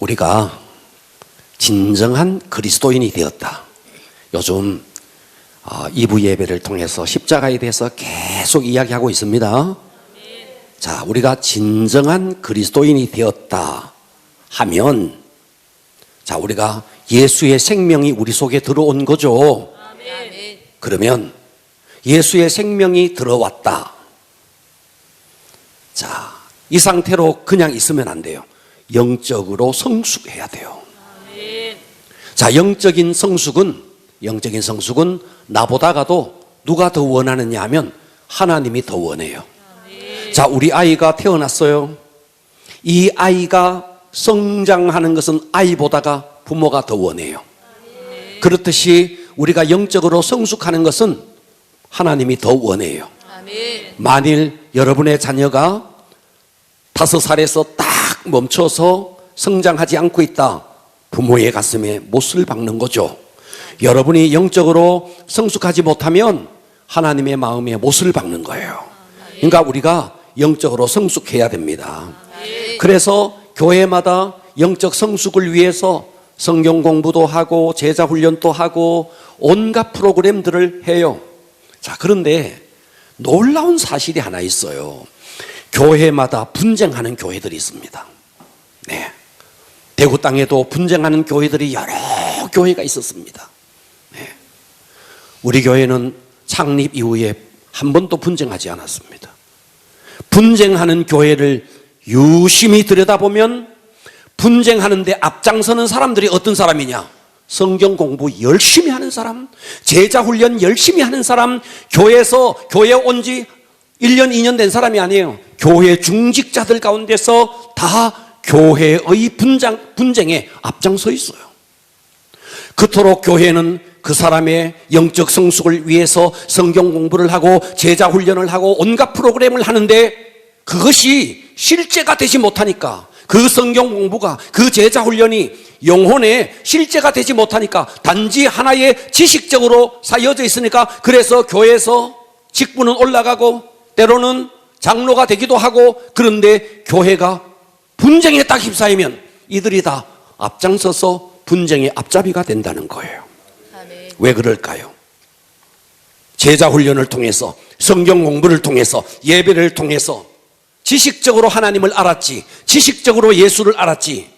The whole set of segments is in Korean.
우리가 진정한 그리스도인이 되었다. 요즘 2부 예배를 통해서 십자가에 대해서 계속 이야기하고 있습니다. 자, 우리가 진정한 그리스도인이 되었다 하면, 자, 우리가 예수의 생명이 우리 속에 들어온 거죠. 그러면 예수의 생명이 들어왔다. 자, 이 상태로 그냥 있으면 안 돼요. 영적으로 성숙해야 돼요. 자, 영적인 성숙은 나보다가도 누가 더 원하느냐 하면 하나님이 더 원해요. 자, 우리 아이가 태어났어요. 이 아이가 성장하는 것은 아이보다가 부모가 더 원해요. 그렇듯이 우리가 영적으로 성숙하는 것은 하나님이 더 원해요. 만일 여러분의 자녀가 5살에서 딱 멈춰서 성장하지 않고 있다, 부모의 가슴에 못을 박는 거죠. 여러분이 영적으로 성숙하지 못하면 하나님의 마음에 못을 박는 거예요. 그러니까 우리가 영적으로 성숙해야 됩니다. 그래서 교회마다 영적 성숙을 위해서 성경 공부도 하고 제자 훈련도 하고 온갖 프로그램들을 해요. 자, 그런데 놀라운 사실이 하나 있어요. 교회마다 분쟁하는 교회들이 있습니다. 네. 대구 땅에도 분쟁하는 교회들이 여러 교회가 있었습니다. 네. 우리 교회는 창립 이후에 한 번도 분쟁하지 않았습니다. 분쟁하는 교회를 유심히 들여다보면 분쟁하는데 앞장서는 사람들이 어떤 사람이냐? 성경 공부 열심히 하는 사람, 제자 훈련 열심히 하는 사람, 교회에 온 지 1년, 2년 된 사람이 아니에요. 교회 중직자들 가운데서 다 교회의 분쟁에 앞장서 있어요. 그토록 교회는 그 사람의 영적 성숙을 위해서 성경 공부를 하고 제자 훈련을 하고 온갖 프로그램을 하는데 그것이 실제가 되지 못하니까, 그 성경 공부가, 그 제자 훈련이 영혼에 실제가 되지 못하니까 단지 하나의 지식적으로 사여져 있으니까, 그래서 교회에서 직분은 올라가고 때로는 장로가 되기도 하고, 그런데 교회가 분쟁에 딱 휩싸이면 이들이 다 앞장서서 분쟁의 앞잡이가 된다는 거예요. 왜 그럴까요? 제자 훈련을 통해서, 성경 공부를 통해서, 예배를 통해서 지식적으로 하나님을 알았지, 지식적으로 예수를 알았지,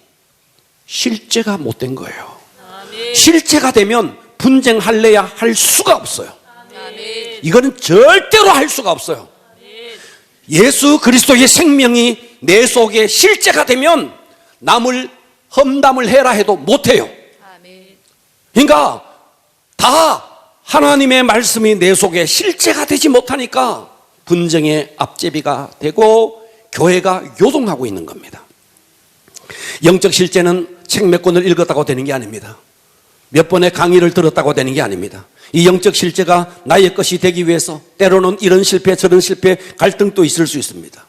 실제가 못된 거예요. 실제가 되면 분쟁할래야 할 수가 없어요. 이거는 절대로 할 수가 없어요. 예수 그리스도의 생명이 내 속에 실제가 되면 남을 험담을 해라 해도 못해요. 그러니까 다 하나님의 말씀이 내 속에 실제가 되지 못하니까 분쟁의 앞제비가 되고 교회가 요동하고 있는 겁니다. 영적 실제는 책 몇 권을 읽었다고 되는 게 아닙니다. 몇 번의 강의를 들었다고 되는 게 아닙니다. 이 영적 실제가 나의 것이 되기 위해서 때로는 이런 실패 저런 실패 갈등도 있을 수 있습니다.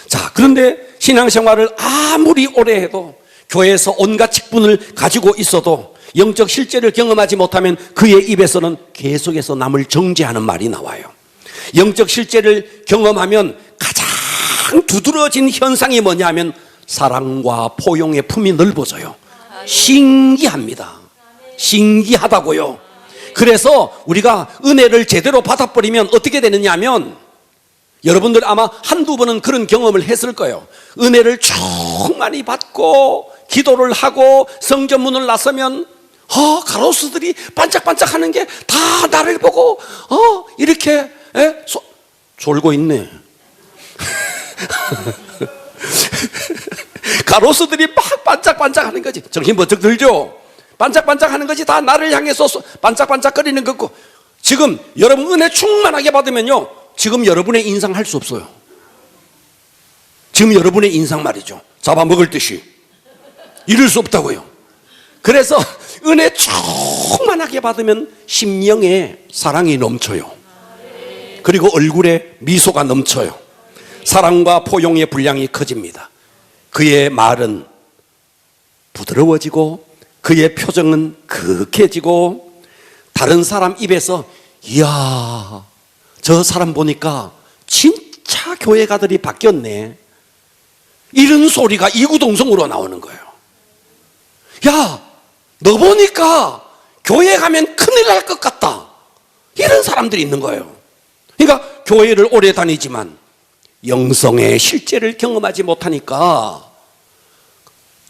자, 그런데 신앙생활을 아무리 오래 해도 교회에서 온갖 직분을 가지고 있어도 영적 실제를 경험하지 못하면 그의 입에서는 계속해서 남을 정죄하는 말이 나와요. 영적 실제를 경험하면 가장 두드러진 현상이 뭐냐면 사랑과 포용의 품이 넓어져요. 신기합니다. 신기하다고요. 그래서 우리가 은혜를 제대로 받아버리면 어떻게 되느냐 하면, 여러분들 아마 한두 번은 그런 경험을 했을 거예요. 은혜를 충만히 받고 기도를 하고 성전문을 나서면 가로수들이 반짝반짝 하는 게 다 나를 보고 이렇게 졸고 있네. 가로수들이 막 반짝반짝 하는 거지. 정신 번쩍 들죠? 반짝반짝 하는 것이 다 나를 향해서 반짝반짝거리는 거고, 지금 여러분 은혜 충만하게 받으면요, 지금 여러분의 인상 할 수 없어요. 지금 여러분의 인상 말이죠, 잡아먹을 듯이 이럴 수 없다고요. 그래서 은혜 충만하게 받으면 심령에 사랑이 넘쳐요. 그리고 얼굴에 미소가 넘쳐요. 사랑과 포용의 분량이 커집니다. 그의 말은 부드러워지고 그의 표정은 그윽해지고, 다른 사람 입에서 이야, 저 사람 보니까 진짜 교회가들이 바뀌었네, 이런 소리가 이구동성으로 나오는 거예요. 야, 너 보니까 교회 가면 큰일 날 것 같다. 이런 사람들이 있는 거예요. 그러니까 교회를 오래 다니지만 영성의 실제를 경험하지 못하니까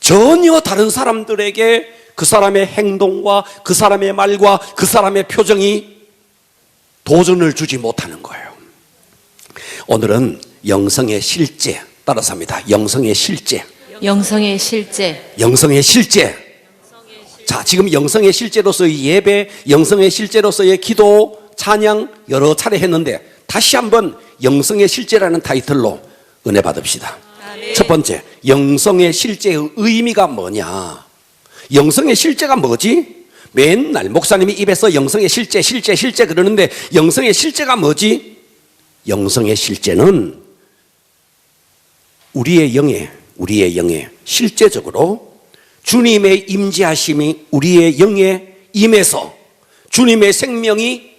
전혀 다른 사람들에게 그 사람의 행동과 그 사람의 말과 그 사람의 표정이 도전을 주지 못하는 거예요. 오늘은 영성의 실제, 따라서 합니다. 영성의 실제. 영성의 실제. 영성의 실제. 자, 지금 영성의 실제로서의 예배, 영성의 실제로서의 기도, 찬양 여러 차례 했는데 다시 한번 영성의 실제라는 타이틀로 은혜 받읍시다. 아멘. 첫 번째, 영성의 실제의 의미가 뭐냐? 영성의 실제가 뭐지? 맨날 목사님이 입에서 영성의 실제, 실제 그러는데 영성의 실제가 뭐지? 영성의 실제는 우리의 영에 실제적으로 주님의 임재하심이 우리의 영에 임해서 주님의 생명이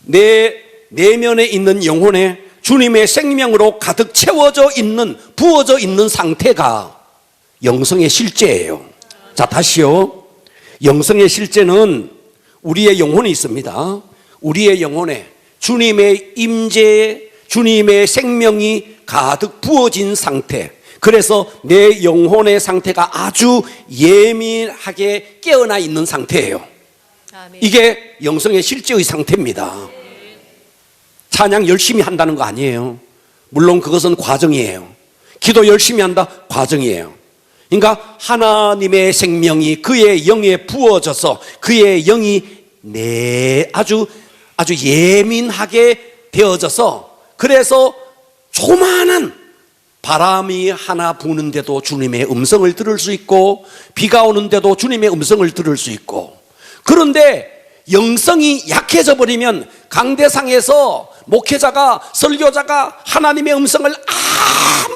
내 내면에 있는 영혼에 주님의 생명으로 가득 채워져 있는, 부어져 있는 상태가 영성의 실제예요. 자, 다시요. 영성의 실제는 우리의 영혼이 있습니다. 우리의 영혼에 주님의 임재, 주님의 생명이 가득 부어진 상태. 그래서 내 영혼의 상태가 아주 예민하게 깨어나 있는 상태예요. 아멘. 이게 영성의 실제의 상태입니다. 찬양 열심히 한다는 거 아니에요. 물론 그것은 과정이에요. 기도 열심히 한다? 과정이에요. 그러니까 하나님의 생명이 그의 영에 부어져서 그의 영이 아주 예민하게 되어져서 그래서 조그마한 바람이 하나 부는데도 주님의 음성을 들을 수 있고 비가 오는데도 주님의 음성을 들을 수 있고 그런데 영성이 약해져 버리면 강대상에서 목회자가 설교자가 하나님의 음성을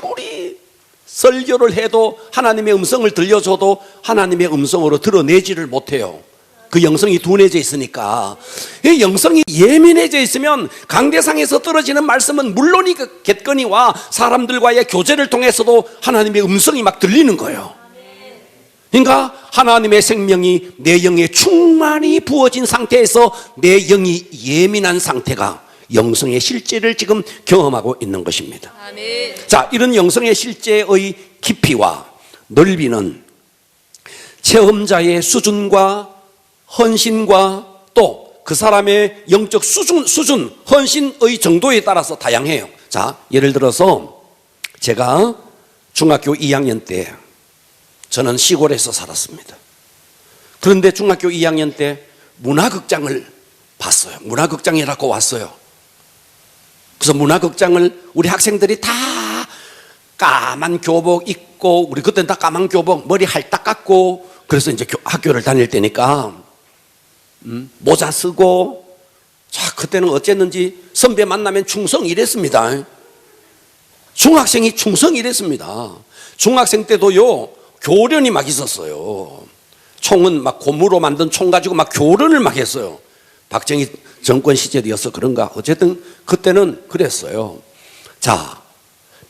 아무리 설교를 해도 하나님의 음성을 들려줘도 하나님의 음성으로 드러내지를 못해요. 그 영성이 둔해져 있으니까. 이 영성이 예민해져 있으면 강대상에서 떨어지는 말씀은 물론이겠거니와 사람들과의 교제를 통해서도 하나님의 음성이 막 들리는 거예요. 그러니까 하나님의 생명이 내 영에 충만히 부어진 상태에서 내 영이 예민한 상태가 영성의 실제를 지금 경험하고 있는 것입니다. 아멘. 자, 이런 영성의 실제의 깊이와 넓이는 체험자의 수준과 헌신과 또 그 사람의 영적 수준, 헌신의 정도에 따라서 다양해요. 자, 예를 들어서 제가 중학교 2학년 때 저는 시골에서 살았습니다. 그런데 중학교 2학년 때 문화극장을 봤어요. 문화극장이라고 왔어요. 그래서 문화극장을 우리 학생들이 다 까만 교복 입고 우리 그때는 다 까만 교복 머리 할딱 깎고 그래서 이제 학교를 다닐 때니까 모자 쓰고 자 그때는 어쨌는지 선배 만나면 충성 이랬습니다. 중학생이 충성 이랬습니다. 중학생 때도요 교련이 막 있었어요. 총은 막 고무로 만든 총 가지고 막 교련을 막 했어요. 박정희 정권 시절이어서 그런가 어쨌든 그때는 그랬어요. 자,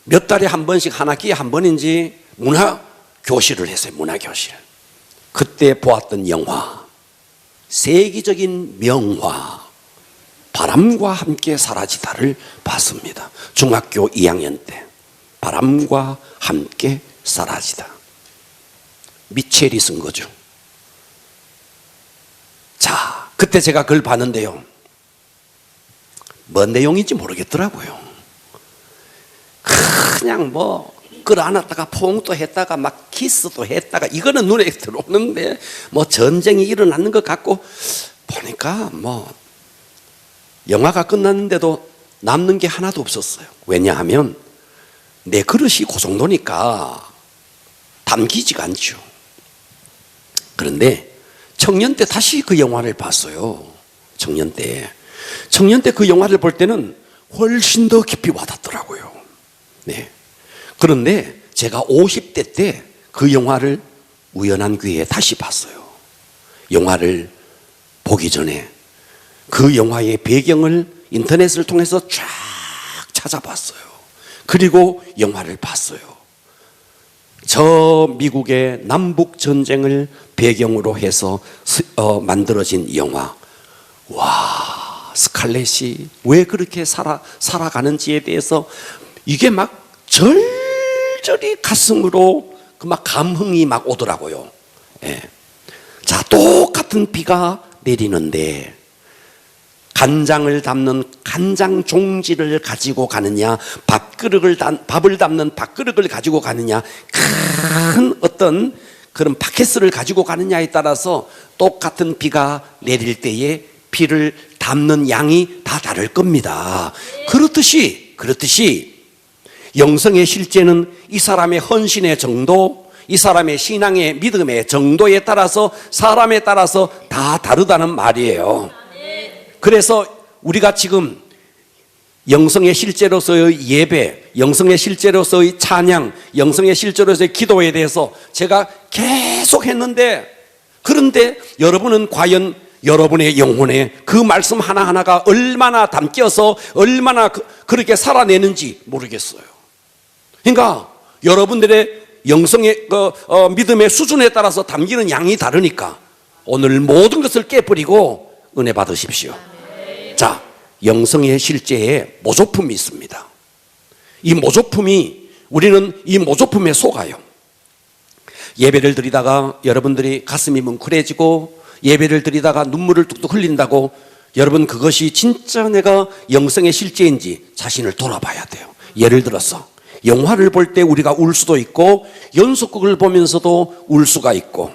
몇 달에 한 번씩 한 학기에 한 번인지 문화교실을 했어요. 문화교실. 그때 보았던 영화, 세계적인 명화 바람과 함께 사라지다를 봤습니다. 중학교 2학년 때 바람과 함께 사라지다. 미첼이 쓴 거죠. 자, 그때 제가 그걸 봤는데요 뭔 내용인지 모르겠더라고요. 그냥 뭐 끌어안았다가 포옹도 했다가 막 키스도 했다가 이거는 눈에 들어오는데 뭐 전쟁이 일어나는 것 같고 보니까 뭐 영화가 끝났는데도 남는 게 하나도 없었어요. 왜냐하면 내 그릇이 그 정도니까 담기지가 않죠. 그런데 청년 때 다시 그 영화를 봤어요. 청년 때 그 영화를 볼 때는 훨씬 더 깊이 와닿더라고요. 네. 그런데 제가 50대 때 그 영화를 우연한 기회에 다시 봤어요. 영화를 보기 전에 그 영화의 배경을 인터넷을 통해서 쫙 찾아봤어요. 그리고 영화를 봤어요. 저 미국의 남북 전쟁을 배경으로 해서 만들어진 영화. 와, 스칼렛이 왜 그렇게 살아가는지에 대해서 이게 막 절절히 가슴으로 그 막 감흥이 막 오더라고요. 예. 자, 똑같은 비가 내리는데 간장을 담는 간장 종지를 가지고 가느냐, 밥을 담는 밥그릇을 가지고 가느냐, 큰 어떤 그런 바켓을 가지고 가느냐에 따라서 똑같은 비가 내릴 때에 비를 담는 양이 다 다를 겁니다. 그렇듯이 영성의 실제는 이 사람의 헌신의 정도, 이 사람의 신앙의 믿음의 정도에 따라서 사람에 따라서 다 다르다는 말이에요. 그래서 우리가 지금 영성의 실제로서의 예배, 영성의 실제로서의 찬양, 영성의 실제로서의 기도에 대해서 제가 계속 했는데, 그런데 여러분은 과연 여러분의 영혼에 그 말씀 하나하나가 얼마나 담겨서 얼마나 그렇게 살아내는지 모르겠어요. 그러니까 여러분들의 영성의 믿음의 수준에 따라서 담기는 양이 다르니까 오늘 모든 것을 깨버리고 은혜 받으십시오. 자, 영성의 실제에 모조품이 있습니다. 이 모조품이, 우리는 이 모조품에 속아요. 예배를 드리다가 여러분들이 가슴이 뭉클해지고 예배를 드리다가 눈물을 뚝뚝 흘린다고, 여러분 그것이 진짜 내가 영성의 실제인지 자신을 돌아봐야 돼요. 예를 들어서 영화를 볼 때 우리가 울 수도 있고, 연속극을 보면서도 울 수가 있고,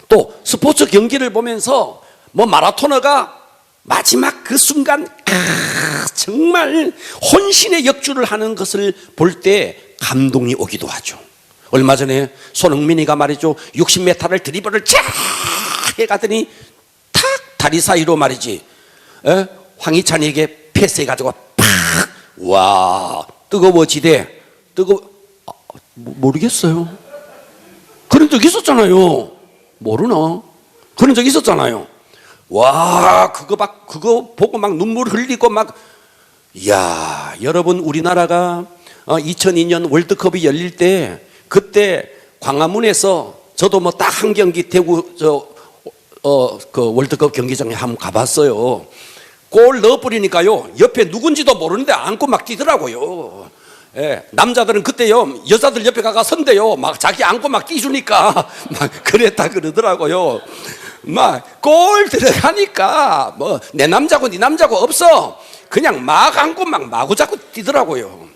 또 스포츠 경기를 보면서 마라토너가 마지막 그 순간 정말 혼신의 역주를 하는 것을 볼 때 감동이 오기도 하죠. 얼마 전에 손흥민이가 말이죠, 60m를 드리블을 쫙 해가더니 탁 다리 사이로 말이지 황희찬에게 패스해가지고 팍, 와, 뜨거워지대. 모르겠어요. 그런 적 있었잖아요. 모르나? 그런 적 있었잖아요. 와, 그거 보고 막 눈물 흘리고 막, 이야, 여러분, 우리나라가 2002년 월드컵이 열릴 때, 그때 광화문에서 저도 딱 한 경기 대구 그 월드컵 경기장에 한번 가봤어요. 골 넣어버리니까요, 옆에 누군지도 모르는데 안고 막 뛰더라고요. 예, 남자들은 그때요, 여자들 옆에 가가 선대요, 막 자기 안고 막 뛰주니까 막 그랬다 그러더라고요. 막 골 들어가니까 내 남자고 네 남자고 없어, 그냥 막 안고 막 마구 잡고 뛰더라고요.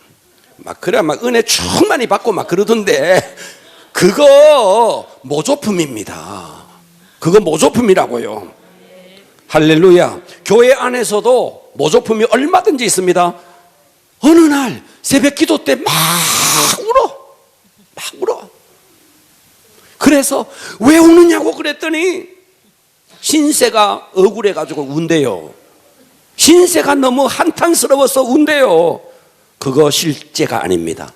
막 그래 막 은혜 충만히 받고 막 그러던데, 그거 모조품입니다. 그거 모조품이라고요. 할렐루야. 교회 안에서도 모조품이 얼마든지 있습니다. 어느 날 새벽 기도 때 막 울어. 그래서 왜 우느냐고 그랬더니 신세가 억울해가지고 운대요. 신세가 너무 한탄스러워서 운대요. 그거 실제가 아닙니다.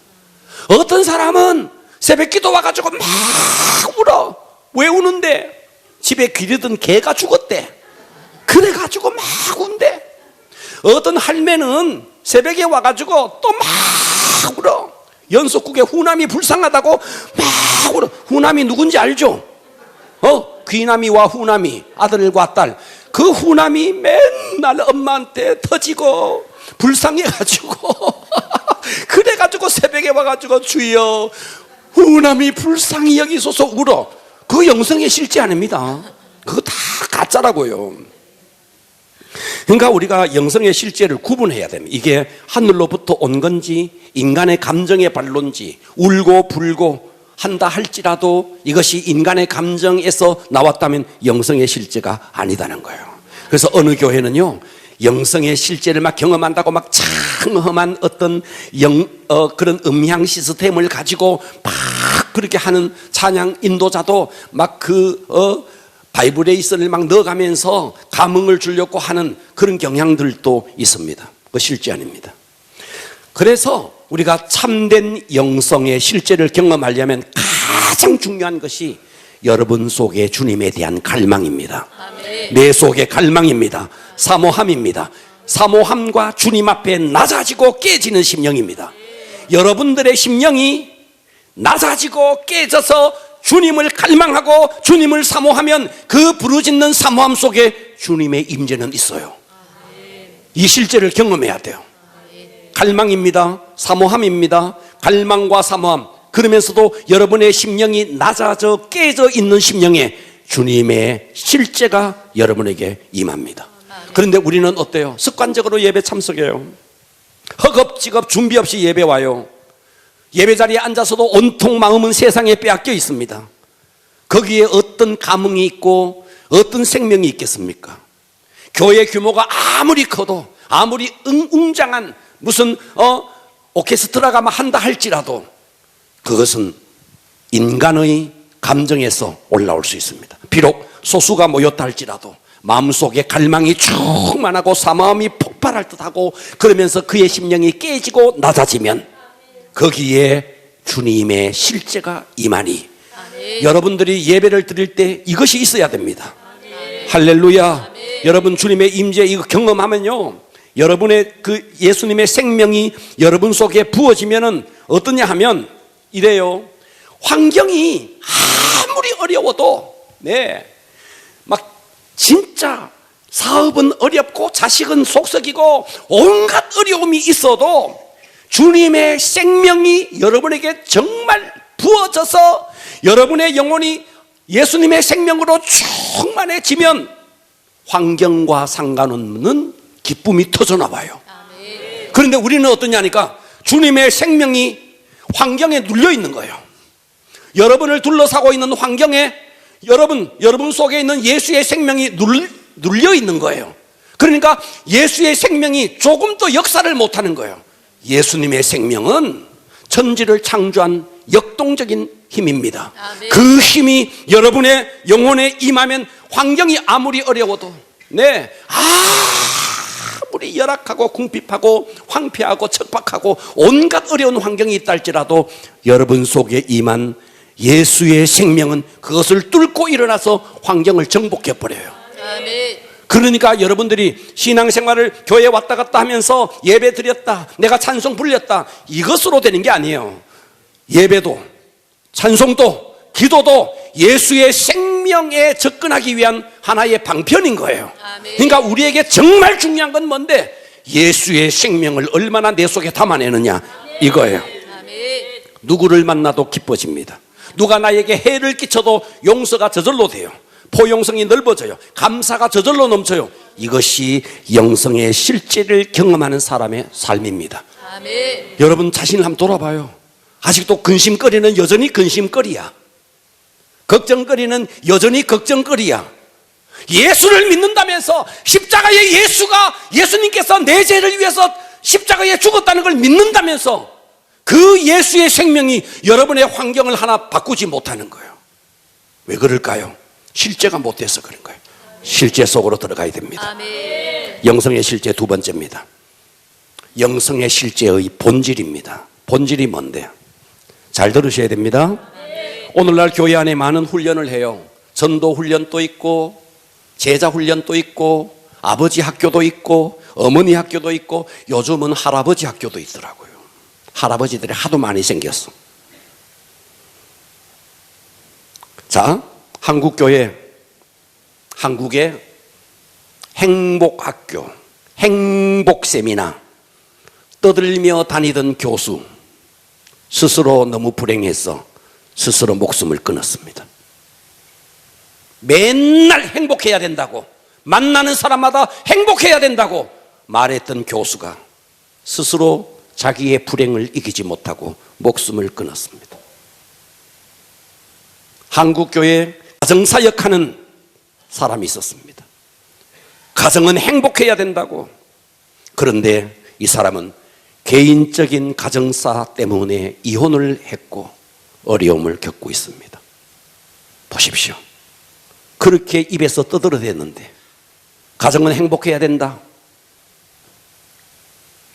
어떤 사람은 새벽 기도 와가지고 막 울어. 왜 우는데? 집에 기르던 개가 죽었대. 그래가지고 막 운대. 어떤 할매는 새벽에 와가지고 또 막 울어. 연속국에 후남이 불쌍하다고 막 울어. 후남이 누군지 알죠? 귀남이와 후남이, 아들과 딸. 그 후남이 맨날 엄마한테 터지고 불쌍해가지고 그래가지고 새벽에 와가지고 주여 후남이 불쌍히 여기소서 울어. 그거 영성의 실제 아닙니다. 그거 다 가짜라고요. 그러니까 우리가 영성의 실제를 구분해야 됩니다. 이게 하늘로부터 온 건지 인간의 감정의 발론지, 울고 불고 한다 할지라도 이것이 인간의 감정에서 나왔다면 영성의 실제가 아니다는 거예요. 그래서 어느 교회는요, 영성의 실제를 막 경험한다고 막 장엄한 어떤 그런 음향 시스템을 가지고 막 그렇게 하는 찬양 인도자도 막 바이브레이션을 막 넣어가면서 감흥을 주려고 하는 그런 경향들도 있습니다. 그거 실제 아닙니다. 그래서 우리가 참된 영성의 실제를 경험하려면 가장 중요한 것이 여러분 속에 주님에 대한 갈망입니다. 내 속에 갈망입니다. 사모함입니다. 사모함과 주님 앞에 낮아지고 깨지는 심령입니다. 여러분들의 심령이 낮아지고 깨져서 주님을 갈망하고 주님을 사모하면 그 부르짖는 사모함 속에 주님의 임재는 있어요. 이 실제를 경험해야 돼요. 갈망입니다. 사모함입니다. 갈망과 사모함. 그러면서도 여러분의 심령이 낮아져 깨져 있는 심령에 주님의 실제가 여러분에게 임합니다. 그런데 우리는 어때요? 습관적으로 예배 참석해요. 허겁지겁 준비 없이 예배 와요. 예배 자리에 앉아서도 온통 마음은 세상에 빼앗겨 있습니다. 거기에 어떤 감흥이 있고 어떤 생명이 있겠습니까? 교회 규모가 아무리 커도 아무리 웅장한 무슨 오케스트라가 한다 할지라도 그것은 인간의 감정에서 올라올 수 있습니다. 비록 소수가 모였다 할지라도 마음속에 갈망이 충만하고 사마음이 폭발할 듯하고 그러면서 그의 심령이 깨지고 낮아지면 거기에 주님의 실제가 임하니 여러분들이 예배를 드릴 때 이것이 있어야 됩니다. 할렐루야. 여러분 주님의 임재 이거 경험하면요 여러분의 그 예수님의 생명이 여러분 속에 부어지면은 어떠냐 하면 이래요. 환경이 아무리 어려워도 막 진짜 사업은 어렵고 자식은 속썩이고 온갖 어려움이 있어도 주님의 생명이 여러분에게 정말 부어져서 여러분의 영혼이 예수님의 생명으로 충만해지면 환경과 상관없는 기쁨이 터져나와요. 그런데 우리는 어떠냐니까 주님의 생명이 환경에 눌려 있는 거예요. 여러분을 둘러싸고 있는 환경에 여러분 속에 있는 예수의 생명이 눌려 있는 거예요. 그러니까 예수의 생명이 조금 더 역사를 못하는 거예요. 예수님의 생명은 천지를 창조한 역동적인 힘입니다. 그 힘이 여러분의 영혼에 임하면 환경이 아무리 어려워도 아무리 열악하고 궁핍하고 황폐하고 척박하고 온갖 어려운 환경이 있다 할지라도 여러분 속에 임한 예수의 생명은 그것을 뚫고 일어나서 환경을 정복해 버려요. 그러니까 여러분들이 신앙생활을 교회에 왔다 갔다 하면서 예배 드렸다, 내가 찬송 불렸다, 이것으로 되는 게 아니에요. 예배도 찬송도 기도도 예수의 생명에 접근하기 위한 하나의 방편인 거예요. 그러니까 우리에게 정말 중요한 건 뭔데? 예수의 생명을 얼마나 내 속에 담아내느냐 이거예요. 누구를 만나도 기뻐집니다. 누가 나에게 해를 끼쳐도 용서가 저절로 돼요. 포용성이 넓어져요. 감사가 저절로 넘쳐요. 이것이 영성의 실제를 경험하는 사람의 삶입니다. 여러분 자신을 한번 돌아봐요. 아직도 근심거리는 여전히 근심거리야. 걱정거리는 여전히 걱정거리야. 예수를 믿는다면서 십자가의 예수님께서 내 죄를 위해서 십자가에 죽었다는 걸 믿는다면서 그 예수의 생명이 여러분의 환경을 하나 바꾸지 못하는 거예요. 왜 그럴까요? 실제가 못돼서 그런 거예요. 실제 속으로 들어가야 됩니다. 영성의 실제 두 번째입니다. 영성의 실제의 본질입니다. 본질이 뭔데요? 잘 들으셔야 됩니다. 오늘날 교회 안에 많은 훈련을 해요. 전도 훈련도 있고 제자 훈련도 있고 아버지 학교도 있고 어머니 학교도 있고 요즘은 할아버지 학교도 있더라고요. 할아버지들이 하도 많이 생겼어. 자, 한국교회, 한국의 행복학교, 행복세미나 떠들며 다니던 교수 스스로 너무 불행해서 스스로 목숨을 끊었습니다. 맨날 행복해야 된다고, 만나는 사람마다 행복해야 된다고 말했던 교수가 스스로 자기의 불행을 이기지 못하고 목숨을 끊었습니다. 한국교회에 가정사역하는 사람이 있었습니다. 가정은 행복해야 된다고. 그런데 이 사람은 개인적인 가정사 때문에 이혼을 했고 어려움을 겪고 있습니다. 보십시오. 그렇게 입에서 떠들어댔는데 가정은 행복해야 된다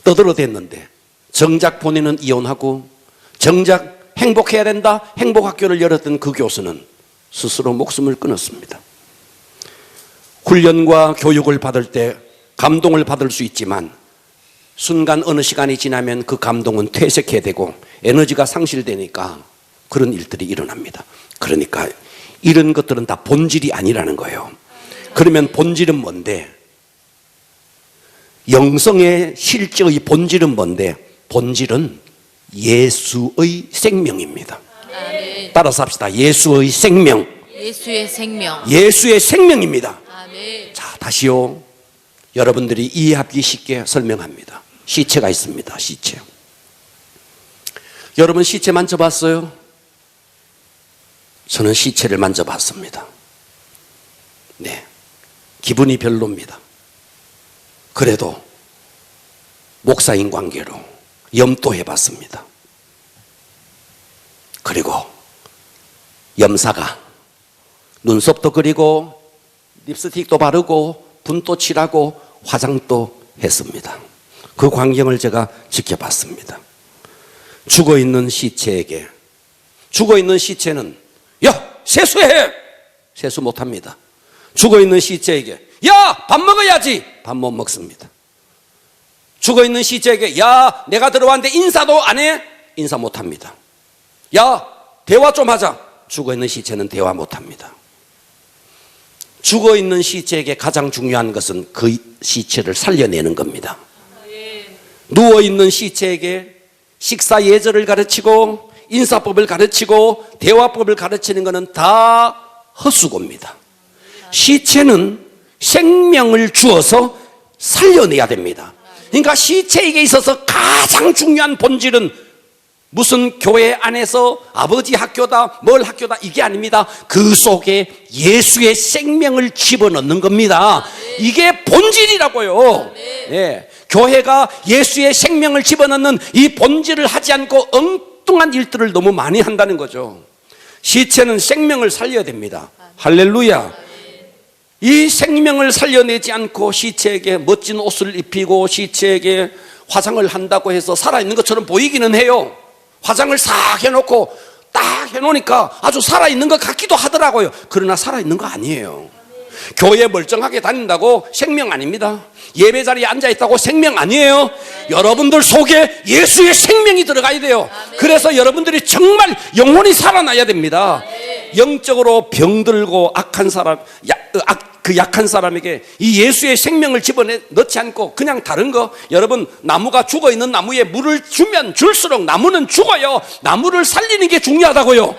떠들어댔는데 정작 본인은 이혼하고 정작 행복해야 된다 행복학교를 열었던 그 교수는 스스로 목숨을 끊었습니다. 훈련과 교육을 받을 때 감동을 받을 수 있지만 순간 어느 시간이 지나면 그 감동은 퇴색해야 되고 에너지가 상실되니까 그런 일들이 일어납니다. 그러니까 이런 것들은 다 본질이 아니라는 거예요. 그러면 본질은 뭔데? 영성의 실제의 본질은 뭔데? 본질은 예수의 생명입니다. 아멘. 따라서 합시다. 예수의 생명. 예수의 생명. 예수의 생명입니다. 아멘. 자, 다시요. 여러분들이 이해하기 쉽게 설명합니다. 시체가 있습니다. 시체. 여러분 시체 만져봤어요? 저는 시체를 만져봤습니다. 네. 기분이 별로입니다. 그래도 목사인 관계로 염도해 봤습니다. 그리고 염사가 눈썹도 그리고 립스틱도 바르고 분도 칠하고 화장도 했습니다. 그 광경을 제가 지켜봤습니다. 죽어있는 시체에게, 죽어있는 시체는 야 세수해! 세수 못합니다. 죽어있는 시체에게 야 밥 먹어야지! 밥 못 먹습니다. 죽어있는 시체에게 야 내가 들어왔는데 인사도 안 해? 인사 못합니다. 야 대화 좀 하자. 죽어있는 시체는 대화 못합니다. 죽어있는 시체에게 가장 중요한 것은 그 시체를 살려내는 겁니다. 누워있는 시체에게 식사 예절을 가르치고 인사법을 가르치고 대화법을 가르치는 것은 다 헛수고입니다. 시체는 생명을 주어서 살려내야 됩니다. 그러니까 시체에게 있어서 가장 중요한 본질은 무슨 교회 안에서 아버지 학교다 뭘 학교다 이게 아닙니다. 그 속에 예수의 생명을 집어넣는 겁니다. 이게 본질이라고요. 네. 교회가 예수의 생명을 집어넣는 이 본질을 하지 않고 엉뚱한 일들을 너무 많이 한다는 거죠. 시체는 생명을 살려야 됩니다. 할렐루야. 이 생명을 살려내지 않고 시체에게 멋진 옷을 입히고 시체에게 화장을 한다고 해서 살아있는 것처럼 보이기는 해요. 화장을 싹 해놓고 딱 해놓으니까 아주 살아있는 것 같기도 하더라고요. 그러나 살아있는 거 아니에요. 교회 멀쩡하게 다닌다고 생명 아닙니다. 예배 자리에 앉아있다고 생명 아니에요. 여러분들 속에 예수의 생명이 들어가야 돼요. 그래서 여러분들이 정말 영혼이 살아나야 됩니다. 영적으로 병들고 악한 사람, 그 약한 사람에게 이 예수의 생명을 집어넣지 않고 그냥 다른 거, 여러분 나무가 죽어있는 나무에 물을 주면 줄수록 나무는 죽어요. 나무를 살리는 게 중요하다고요.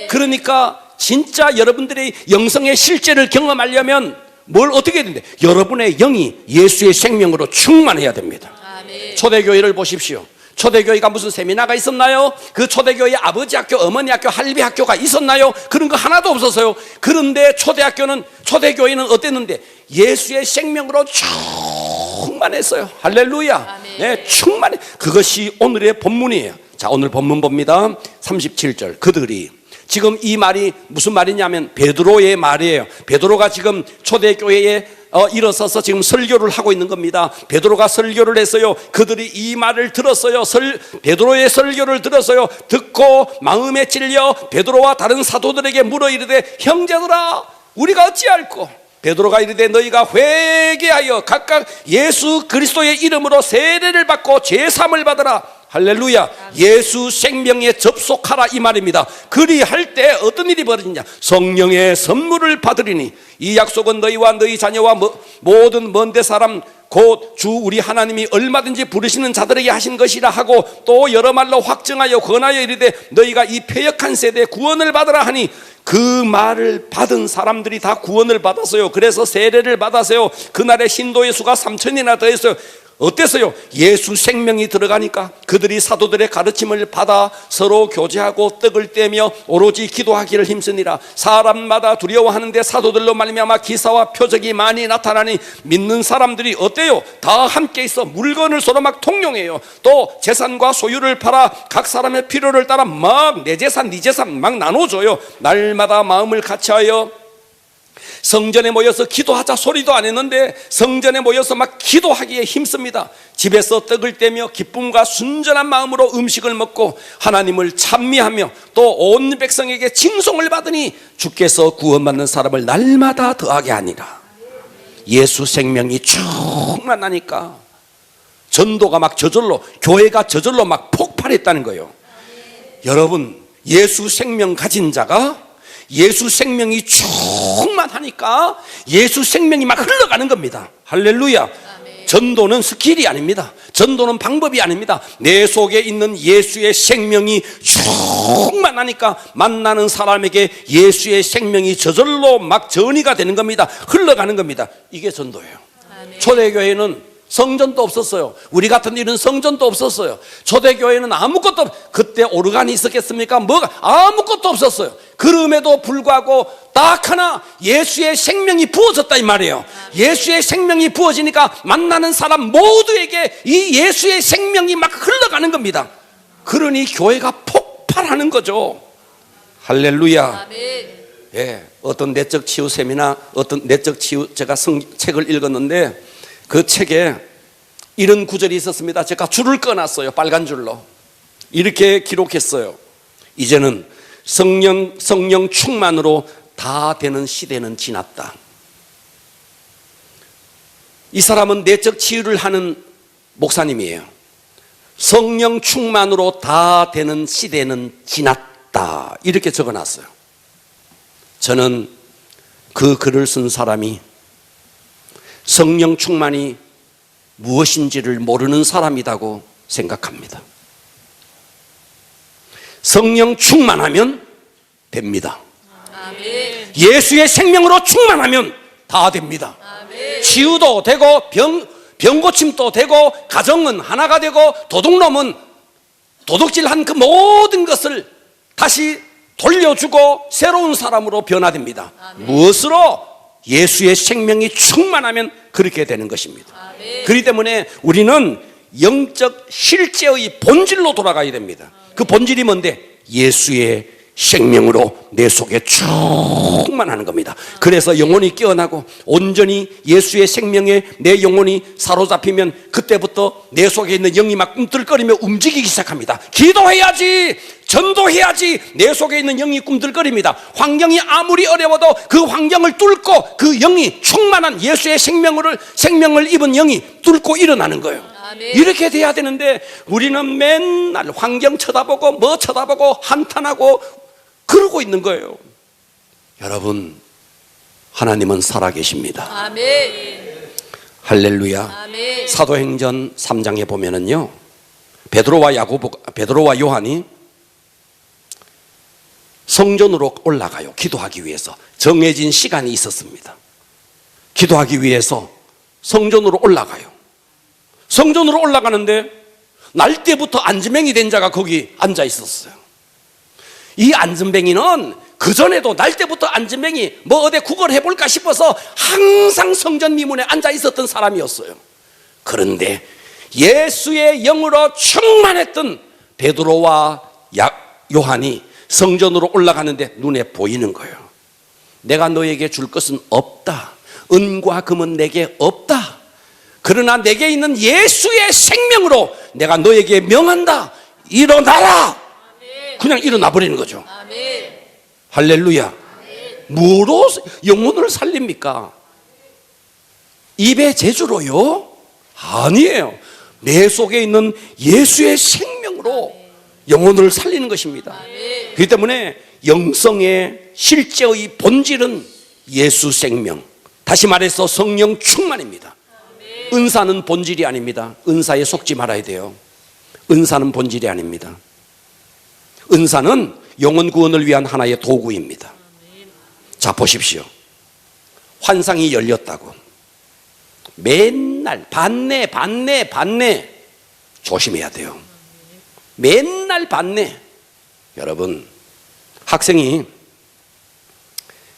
그러니까 진짜 여러분들이 영성의 실제를 경험하려면 뭘 어떻게 해야 되는데, 여러분의 영이 예수의 생명으로 충만해야 됩니다. 초대교회를 보십시오. 초대교회가 무슨 세미나가 있었나요? 그 초대교회 아버지 학교, 어머니 학교, 할비 학교가 있었나요? 그런 거 하나도 없었어요. 그런데 초대교회는 어땠는데 예수의 생명으로 충만했어요. 할렐루야. 네, 충만해. 그것이 오늘의 본문이에요. 자, 오늘 본문 봅니다. 37절. 그들이, 지금 이 말이 무슨 말이냐면 베드로의 말이에요. 베드로가 지금 초대교회에 일어서서 지금 설교를 하고 있는 겁니다. 베드로가 설교를 했어요. 그들이 이 말을 들었어요. 베드로의 설교를 들었어요. 듣고 마음에 찔려 베드로와 다른 사도들에게 물어 이르되, 형제들아 우리가 어찌할꼬? 베드로가 이르되, 너희가 회개하여 각각 예수 그리스도의 이름으로 세례를 받고 제사함을 받으라. 할렐루야. 예수 생명에 접속하라 이 말입니다. 그리할 때 어떤 일이 벌어지냐? 성령의 선물을 받으리니 이 약속은 너희와 너희 자녀와 모든 먼데 사람 곧 주 우리 하나님이 얼마든지 부르시는 자들에게 하신 것이라 하고, 또 여러 말로 확증하여 권하여 이르되 너희가 이 패역한 세대에 구원을 받으라 하니, 그 말을 받은 사람들이 다 구원을 받았어요. 그래서 세례를 받았어요. 그날의 신도의 수가 3,000이나 더했어요. 어땠어요? 예수 생명이 들어가니까 그들이 사도들의 가르침을 받아 서로 교제하고 떡을 떼며 오로지 기도하기를 힘쓰니라. 사람마다 두려워하는데 사도들로 말미암아 기사와 표적이 많이 나타나니 믿는 사람들이 어때요? 다 함께 있어 물건을 서로 막 통용해요. 또 재산과 소유를 팔아 각 사람의 필요를 따라 막 내 재산 네 재산 막 나눠줘요. 날마다 마음을 같이하여 성전에 모여서 기도하자 소리도 안 했는데 성전에 모여서 막 기도하기에 힘씁니다. 집에서 떡을 떼며 기쁨과 순전한 마음으로 음식을 먹고 하나님을 찬미하며 또 온 백성에게 칭송을 받으니 주께서 구원받는 사람을 날마다 더하게 하니라. 예수 생명이 충만하니까 전도가 막 저절로, 교회가 저절로 막 폭발했다는 거예요. 여러분, 예수 생명 가진 자가 예수 생명이 충만하니까 예수 생명이 막 흘러가는 겁니다. 할렐루야. 전도는 스킬이 아닙니다. 전도는 방법이 아닙니다. 내 속에 있는 예수의 생명이 충만하니까 만나는 사람에게 예수의 생명이 저절로 막 전이가 되는 겁니다. 흘러가는 겁니다. 이게 전도예요. 초대교회는 성전도 없었어요. 우리 같은 일은 성전도 없었어요. 초대교회는 아무것도, 그때 오르간이 있었겠습니까? 뭐가 아무것도 없었어요. 그럼에도 불구하고 딱 하나 예수의 생명이 부어졌다 이 말이에요. 예수의 생명이 부어지니까 만나는 사람 모두에게 이 예수의 생명이 막 흘러가는 겁니다. 그러니 교회가 폭발하는 거죠. 할렐루야. 예, 어떤 내적 치유 세미나, 어떤 내적 치유, 제가 책을 읽었는데 그 책에 이런 구절이 있었습니다. 제가 줄을 꺼놨어요. 빨간 줄로. 이렇게 기록했어요. 이제는 성령 충만으로 다 되는 시대는 지났다. 이 사람은 내적 치유를 하는 목사님이에요. 성령 충만으로 다 되는 시대는 지났다. 이렇게 적어놨어요. 저는 그 글을 쓴 사람이 성령 충만이 무엇인지를 모르는 사람이라고 생각합니다. 성령 충만하면 됩니다. 아멘. 예수의 생명으로 충만하면 다 됩니다. 아멘. 치유도 되고 병 고침도 되고 가정은 하나가 되고 도둑놈은 도둑질한 그 모든 것을 다시 돌려주고 새로운 사람으로 변화됩니다. 아멘. 무엇으로? 예수의 생명이 충만하면 그렇게 되는 것입니다. 아멘. 그렇기 때문에 우리는 영적 실제의 본질로 돌아가야 됩니다. 그 본질이 뭔데? 예수의 생명으로 내 속에 충만하는 겁니다. 그래서 영혼이 깨어나고 온전히 예수의 생명에 내 영혼이 사로잡히면 그때부터 내 속에 있는 영이 막 꿈틀거리며 움직이기 시작합니다. 기도해야지, 전도해야지. 내 속에 있는 영이 꿈틀거립니다. 환경이 아무리 어려워도 그 환경을 뚫고 그 영이 충만한 예수의 생명을 입은 영이 뚫고 일어나는 거예요. 이렇게 돼야 되는데 우리는 맨날 환경 쳐다보고 뭐 쳐다보고 한탄하고 그러고 있는 거예요. 여러분, 하나님은 살아계십니다. 아멘. 할렐루야. 아멘. 사도행전 3장에 보면은요, 베드로와 요한이 성전으로 올라가요. 기도하기 위해서. 정해진 시간이 있었습니다. 기도하기 위해서 성전으로 올라가요. 성전으로 올라가는데 날때부터 안지맹이 된 자가 거기 앉아 있었어요. 이 안전뱅이는 그전에도 날때부터 안전뱅이 뭐 어디 구걸해 볼까 싶어서 항상 성전 미문에 앉아 있었던 사람이었어요. 그런데 예수의 영으로 충만했던 베드로와 요한이 성전으로 올라가는데 눈에 보이는 거예요. 내가 너에게 줄 것은 없다. 은과 금은 내게 없다. 그러나 내게 있는 예수의 생명으로 내가 너에게 명한다. 일어나라. 그냥 일어나 버리는 거죠. 아멘. 할렐루야. 아멘. 뭐로 영혼을 살립니까? 입의 재주로요? 아니에요. 내 속에 있는 예수의 생명으로 영혼을 살리는 것입니다. 그렇기 때문에 영성의 실제의 본질은 예수 생명, 다시 말해서 성령 충만입니다. 은사는 본질이 아닙니다. 은사에 속지 말아야 돼요. 은사는 본질이 아닙니다. 은사는 영혼 구원을 위한 하나의 도구입니다. 자, 보십시오. 환상이 열렸다고 맨날 반내 조심해야 돼요. 맨날 반내. 여러분, 학생이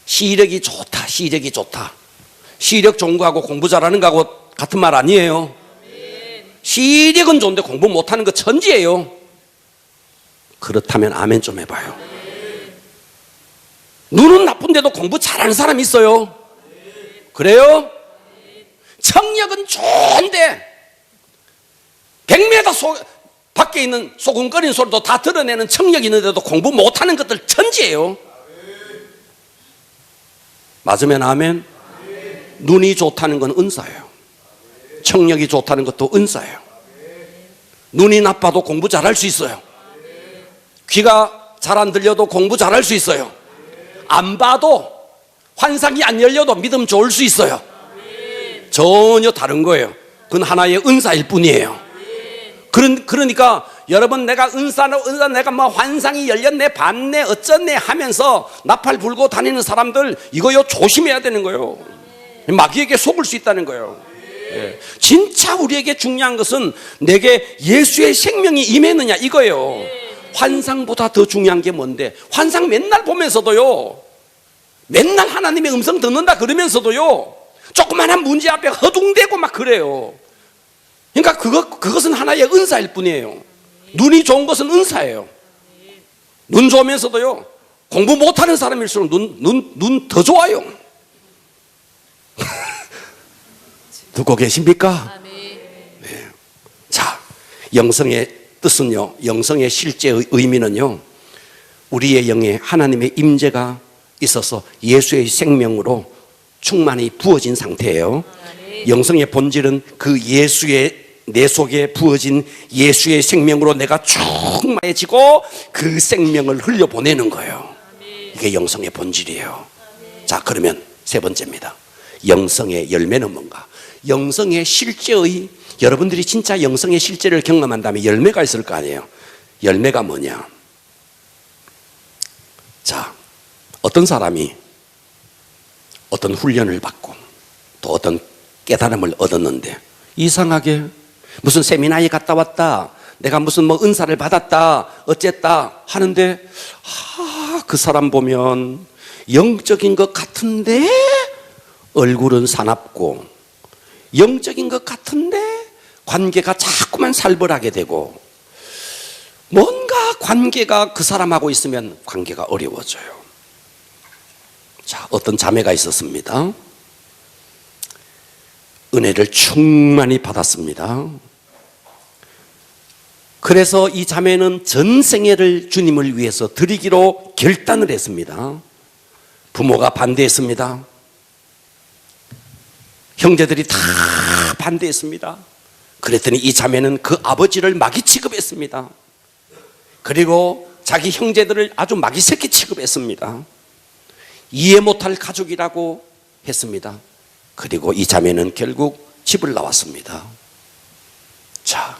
시력이 좋다, 시력 좋은 거하고 공부 잘하는 거하고 같은 말 아니에요. 시력은 좋은데 공부 못하는 거 천지예요. 그렇다면 아멘 좀 해봐요. 눈은 나쁜데도 공부 잘하는 사람이 있어요. 그래요? 청력은 좋은데 100m 밖에 있는 소금거리는 소리도 다 드러내는 청력이 있는데도 공부 못하는 것들 천지예요. 맞으면 아멘. 눈이 좋다는 건 은사예요. 청력이 좋다는 것도 은사예요. 눈이 나빠도 공부 잘할 수 있어요. 귀가 잘 안 들려도 공부 잘할 수 있어요. 안 봐도 환상이 안 열려도 믿음 좋을 수 있어요. 전혀 다른 거예요. 그건 하나의 은사일 뿐이에요. 그러니까 여러분, 내가 은사 내가 뭐 환상이 열렸네 봤네 어쩌네 하면서 나팔 불고 다니는 사람들 이거요 조심해야 되는 거예요. 마귀에게 속을 수 있다는 거예요. 예. 진짜 우리에게 중요한 것은 내게 예수의 생명이 임했느냐 이거예요. 환상보다 더 중요한 게 뭔데? 환상 맨날 보면서도요, 맨날 하나님의 음성 듣는다 그러면서도요, 조그만한 문제 앞에 허둥대고 막 그래요. 그러니까 그것은 하나의 은사일 뿐이에요. 눈이 좋은 것은 은사예요. 눈 좋으면서도요, 공부 못하는 사람일수록 눈 더 좋아요. 듣고 계십니까? 네. 자, 영성의 뜻은요, 영성의 실제 의미는요, 우리의 영에 하나님의 임재가 있어서 예수의 생명으로 충만히 부어진 상태예요. 영성의 본질은 그 내 속에 부어진 예수의 생명으로 내가 충만해지고 그 생명을 흘려보내는 거예요. 이게 영성의 본질이에요. 자, 그러면 세 번째입니다. 영성의 열매는 뭔가? 영성의 실제의, 여러분들이 진짜 영성의 실제를 경험한다면 열매가 있을 거 아니에요. 열매가 뭐냐? 자, 어떤 사람이 어떤 훈련을 받고 또 어떤 깨달음을 얻었는데 이상하게 무슨 세미나에 갔다 왔다, 내가 무슨 뭐 은사를 받았다 어쨌다 하는데, 그 사람 보면 영적인 것 같은데 얼굴은 사납고, 영적인 것 같은데 관계가 자꾸만 살벌하게 되고, 뭔가 관계가 그 사람하고 있으면 관계가 어려워져요. 자, 어떤 자매가 있었습니다. 은혜를 충만히 받았습니다. 그래서 이 자매는 전생애를 주님을 위해서 드리기로 결단을 했습니다. 부모가 반대했습니다. 형제들이 다 반대했습니다. 그랬더니 이 자매는 그 아버지를 마귀 취급했습니다. 그리고 자기 형제들을 아주 마귀 새끼 취급했습니다. 이해 못할 가족이라고 했습니다. 그리고 이 자매는 결국 집을 나왔습니다. 자,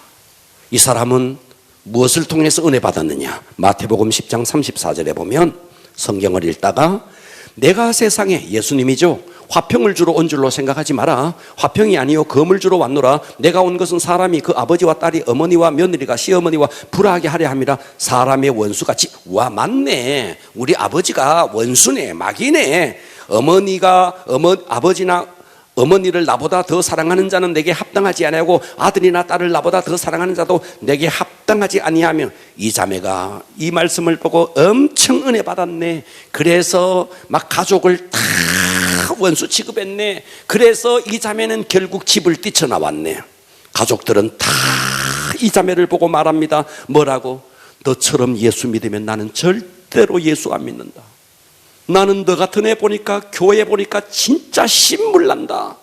이 사람은 무엇을 통해서 은혜 받았느냐? 마태복음 10장 34절에 보면, 성경을 읽다가 내가 세상에, 예수님이죠, 화평을 주러 온 줄로 생각하지 마라. 화평이 아니요 검을 주러 왔노라. 내가 온 것은 사람이 그 아버지와 딸이, 어머니와 며느리가 시어머니와 불화하게 하려 함이라. 사람의 원수같이. 와, 맞네. 우리 아버지가 원수네, 마귀네. 아버지나 어머니를 나보다 더 사랑하는 자는 내게 합당하지 아니하고 아들이나 딸을 나보다 더 사랑하는 자도 내게 합당하지 아니하며. 이 자매가 이 말씀을 보고 엄청 은혜 받았네. 그래서 막 가족을 다 원수 취급했네. 그래서 이 자매는 결국 집을 뛰쳐나왔네. 가족들은 다 이 자매를 보고 말합니다. 뭐라고? 너처럼 예수 믿으면 나는 절대로 예수 안 믿는다. 나는 너 같은 애 보니까, 교회 보니까 진짜 신물난다.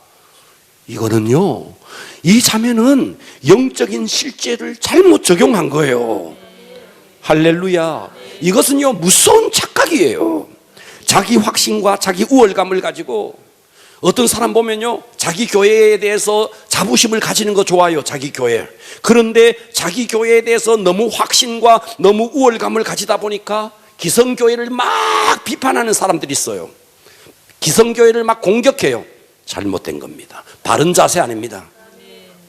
이거는요, 이 자매는 영적인 실제를 잘못 적용한 거예요. 할렐루야. 이것은요, 무서운 착각이에요. 자기 확신과 자기 우월감을 가지고, 어떤 사람 보면요, 자기 교회에 대해서 자부심을 가지는 거 좋아요, 자기 교회. 그런데 자기 교회에 대해서 너무 확신과 너무 우월감을 가지다 보니까 기성교회를 막 비판하는 사람들이 있어요. 기성교회를 막 공격해요. 잘못된 겁니다. 바른 자세 아닙니다.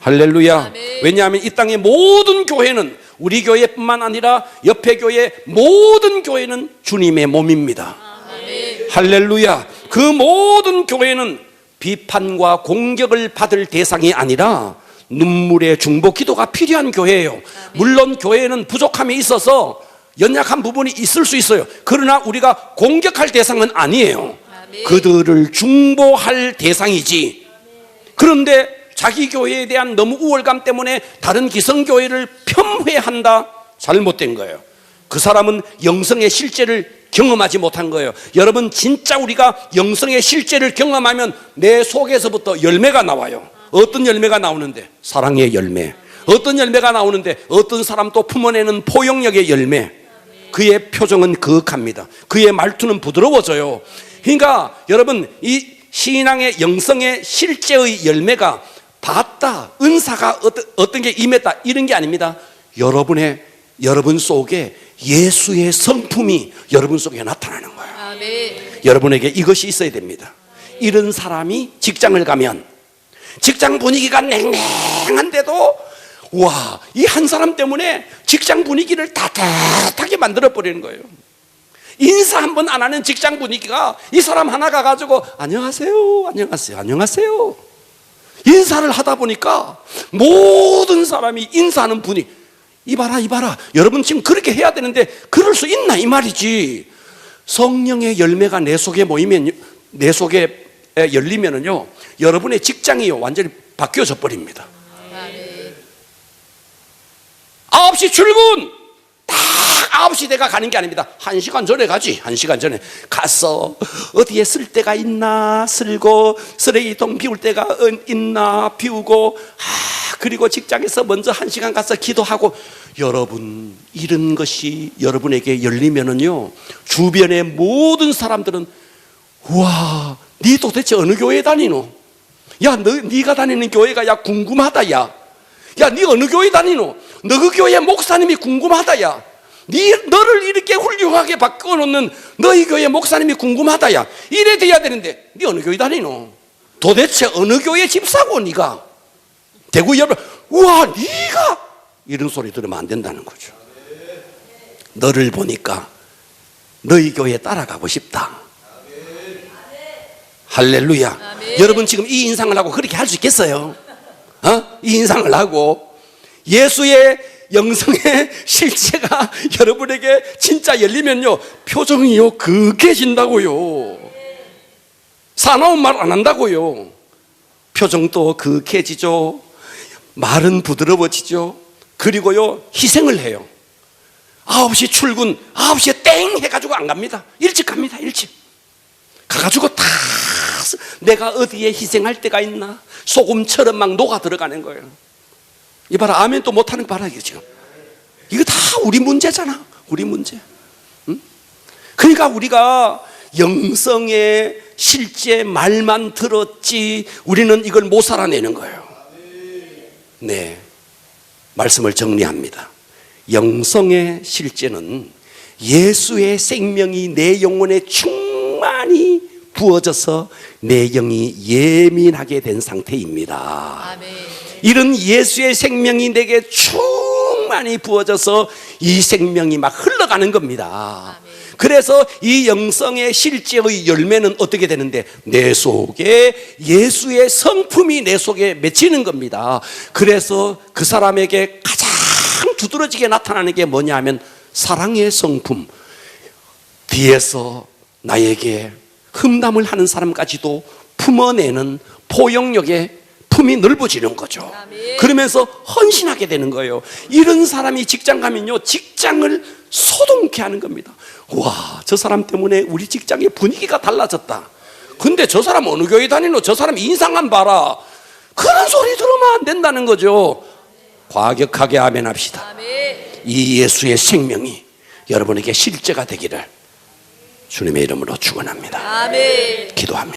할렐루야. 왜냐하면 이 땅의 모든 교회는, 우리 교회뿐만 아니라 옆에 교회 모든 교회는 주님의 몸입니다. 할렐루야. 그 모든 교회는 비판과 공격을 받을 대상이 아니라 눈물의 중보 기도가 필요한 교회예요. 물론 교회는 부족함이 있어서 연약한 부분이 있을 수 있어요. 그러나 우리가 공격할 대상은 아니에요. 그들을 중보할 대상이지. 그런데 자기 교회에 대한 너무 우월감 때문에 다른 기성교회를 폄훼한다? 잘못된 거예요. 그 사람은 영성의 실제를 경험하지 못한 거예요. 여러분, 진짜 우리가 영성의 실제를 경험하면 내 속에서부터 열매가 나와요. 어떤 열매가 나오는데? 사랑의 열매. 어떤 열매가 나오는데? 어떤 사람 또 품어내는 포용력의 열매. 그의 표정은 거악합니다. 그의 말투는 부드러워져요. 그러니까 여러분, 이 신앙의 영성의 실제의 열매가 봤다, 은사가 어떤 게 임했다, 이런 게 아닙니다. 여러분 속에 예수의 성품이 여러분 속에 나타나는 거예요. 아멘. 여러분에게 이것이 있어야 됩니다. 이런 사람이 직장을 가면 직장 분위기가 냉랭한데도 와, 이 한 사람 때문에 직장 분위기를 따뜻하게 만들어 버리는 거예요. 인사 한 번 안 하는 직장 분위기가 이 사람 하나 가가지고 안녕하세요, 안녕하세요, 안녕하세요 인사를 하다 보니까 모든 사람이 인사하는 분위기, 이봐라 이봐라, 여러분 지금 그렇게 해야 되는데 그럴 수 있나 이 말이지. 성령의 열매가 내 속에 모이면, 내 속에 열리면은요, 여러분의 직장이요 완전히 바뀌어져 버립니다. 아멘. 9시 출근, 딱 9시 내가 가는 게 아닙니다. 1시간 전에 가지. 1시간 전에 가서 어디에 쓸 데가 있나 쓸고, 쓰레기통 비울 데가 있나 비우고, 그리고 직장에서 먼저 1시간 가서 기도하고. 여러분, 이런 것이 여러분에게 열리면은요, 주변의 모든 사람들은 우와, 니 도대체 어느 교회 다니노? 야, 네가 다니는 교회가 야 궁금하다. 야, 니 어느 교회 다니노? 너 그 교회 목사님이 궁금하다. 야, 너를 이렇게 훌륭하게 바꿔놓는 너희 교회 목사님이 궁금하다. 야, 이래 돼야 되는데 니 어느 교회 다니노? 도대체 어느 교회 집사고 니가? 대구 여러분, 우와, 니가 이런 소리 들으면 안 된다는 거죠. 너를 보니까 너희 교회에 따라가고 싶다. 할렐루야. 아멘. 여러분 지금 이 인상을 하고 그렇게 할 수 있겠어요? 이 인상을 하고 예수의 영성의 실체가 여러분에게 진짜 열리면요, 표정이요 그윽해진다고요. 사나운 말 안 한다고요. 표정도 그윽해지죠. 말은 부드러워지죠. 그리고요, 희생을 해요. 9시 출근, 9시에 땡 해가지고 안 갑니다. 일찍 갑니다. 일찍 가가지고 다 내가 어디에 희생할 때가 있나, 소금처럼 막 녹아 들어가는 거예요. 이봐라, 아멘 또 못하는 거 봐라. 지금 이거 다 우리 문제잖아. 우리 문제. 응? 그러니까 우리가 영성의 실제 말만 들었지 우리는 이걸 못 살아내는 거예요. 네, 말씀을 정리합니다. 영성의 실제는 예수의 생명이 내 영혼에 충만히 부어져서 내 영이 예민하게 된 상태입니다. 아멘. 이런 예수의 생명이 내게 충만히 부어져서 이 생명이 막 흘러가는 겁니다. 아멘. 그래서 이 영성의 실제의 열매는 어떻게 되는데, 내 속에 예수의 성품이 내 속에 맺히는 겁니다. 그래서 그 사람에게 가장 두드러지게 나타나는 게 뭐냐 하면 사랑의 성품. 뒤에서 나에게 흠담을 하는 사람까지도 품어내는 포용력의 품이 넓어지는 거죠. 아멘. 그러면서 헌신하게 되는 거예요. 이런 사람이 직장 가면요, 직장을 소동케 하는 겁니다. 와, 저 사람 때문에 우리 직장의 분위기가 달라졌다. 근데 저 사람 어느 교회 다니노? 저 사람 인상만 봐라. 그런 소리 들으면 안 된다는 거죠. 과격하게 아멘 합시다. 아멘. 이 예수의 생명이 여러분에게 실제가 되기를 주님의 이름으로 축원합니다. 아멘. 기도합니다.